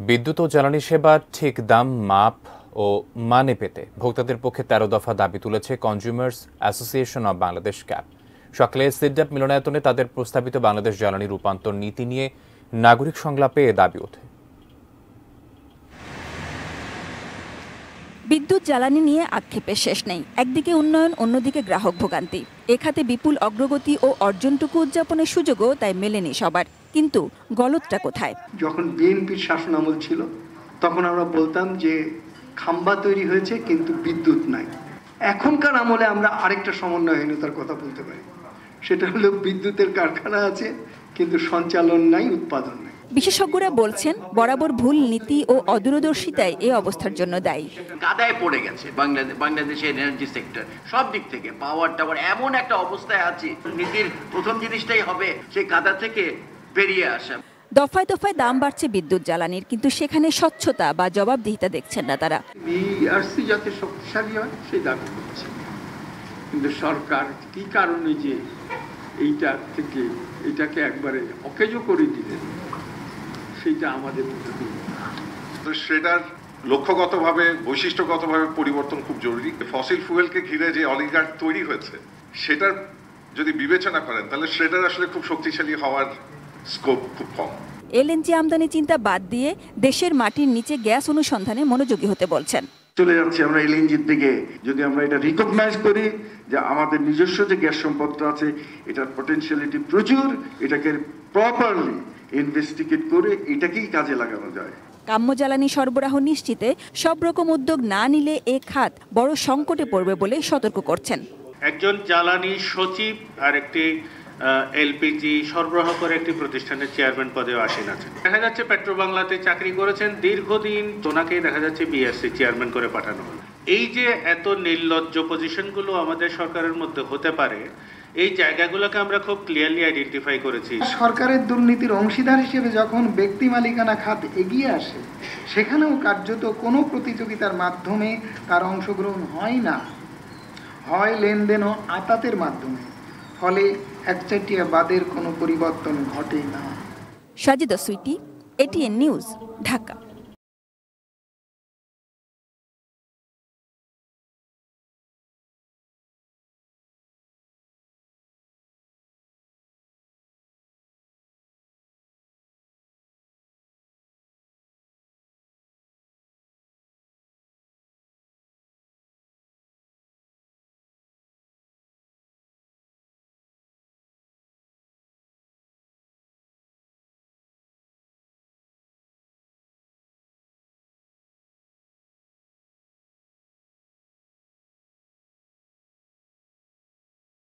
বিদ্যুৎ ও জ্বালানি সেবার ঠিক দাম মাপ ও মানে পেতে ভোক্তাদের পক্ষে ১৩ দফা দাবি তুলেছে consumers association of Bangladesh cab. সকালে সিডডাপ মিলনায়তনে তাদের প্রস্তাবিত বাংলাদেশ জ্বালানি রূপান্তর নীতি নিয়ে নাগরিক সংলাপে এ দাবি ওঠে। বিদ্যুৎ জ্বালানি নিয়ে আক্ষেপের শেষ নেই। একদিকে উন্নয়ন, অন্যদিকে গ্রাহক ভোগান্তি। এ খাতে বিপুল অগ্রগতি ও অর্জনটুকু উদযাপনের সুযোগও তাই মেলেনি সবার। কিন্তু গলদটা কোথায়? যখন বিএনপির শাসন আমল ছিল তখন আমরা বলতাম যে খাম্বা তৈরি হয়েছে কিন্তু বিদ্যুৎ নাই। এখনকার আমলে আমরা আরেকটা সমন্বয়হীনতার কথা বলতে পারি, সেটা হলো বিদ্যুতের কারখানা আছে কিন্তু সঞ্চালন নাই, উৎপাদন নাই। বিশেষজ্ঞরা বলছেন বরাবর ভুল নীতি ও অদূরদর্শিতাই এই অবস্থার জন্য দায়ী। কাদায় পড়ে গেছে বাংলাদেশের এনার্জি সেক্টর, সব দিক থেকে পাওয়ার টাওয়ার এমন একটা অবস্থায় আছে। নীতির প্রথম জিনিসটাই হবে সেই কাদা থেকে বেরিয়ে আসা। দফায় দফায় দাম বাড়ছে বিদ্যুৎ জ্বালানির, কিন্তু সেখানে স্বচ্ছতা বা জবাবদিহিতা দেখছেন না তারা। বিআরসি যাতে শক্তিশালী হয় সেই দাবি করছে, কিন্তু সরকার কি কারণে যে এইটা থেকে এটাকে একবারে অকেজো করে দিলেন সেটা আমাদের তো সেটার লক্ষ্যগতভাবে বৈশিষ্ট্যগতভাবে পরিবর্তন খুব জরুরি। ফসিল ফুয়েলকে ঘিরে যে অলিগার্ড তৈরি হয়েছে সেটার যদি বিবেচনা করেন তাহলে সেটার আসলে খুব শক্তিশালী হওয়ার স্কোপ খুব কম। এলএনজি আমদানি চিন্তা বাদ দিয়ে দেশের মাটির নিচে গ্যাস অনুসন্ধানে মনোযোগী হতে বলছেন। চলে যাচ্ছি আমরা এলএনজির দিকে। যদি আমরা এটা রিকগনাইজ করি যে আমাদের নিজস্ব যে গ্যাস সম্পদটা আছে এটার পটেনশিয়ালিটি প্রচুর, এটাকে প্রপারলি ইনভেস্টিগেট করে এটাকেই কাজে লাগানো যায়। কাম্য জ্বালানি সরবরাহ নিশ্চিতে সব রকম উদ্যোগ না নিলে এ খাত বড় সংকটে পড়বে বলে সতর্ক করছেন। একজন জ্বালানি সচিব আর একটি এলপিজি সরবরাহ করে একটি প্রতিষ্ঠানের চেয়ারম্যান পদেও আসীন আছেন। দেখা যাচ্ছে পেট্রোবাংলাতে চাকরি করেছেন দীর্ঘদিন, ওনাকেই দেখা যাচ্ছে বিএসসি চেয়ারম্যান করে পাঠানো হলো। এই যে এত নির্লজ্জ পজিশনগুলো আমাদের সরকারের মধ্যে হতে পারে, এই জায়গাগুলোকে আমরা খুব ক্লিয়ারলি আইডেন্টিফাই করেছি। সরকারের দুর্নীতির অংশীদার হিসেবে যখন ব্যক্তি মালিকানা খাত এগিয়ে আসে, সেখানেও কার্যত কোনো প্রতিযোগিতার মাধ্যমে তার অংশগ্রহণ হয় না, হয় লেনদেন ও আতাতের মাধ্যমে। ফলে একচাটিয়া বাদের কোনো পরিবর্তন ঘটে না। Sajida Sweety, ATN news, Dhaka.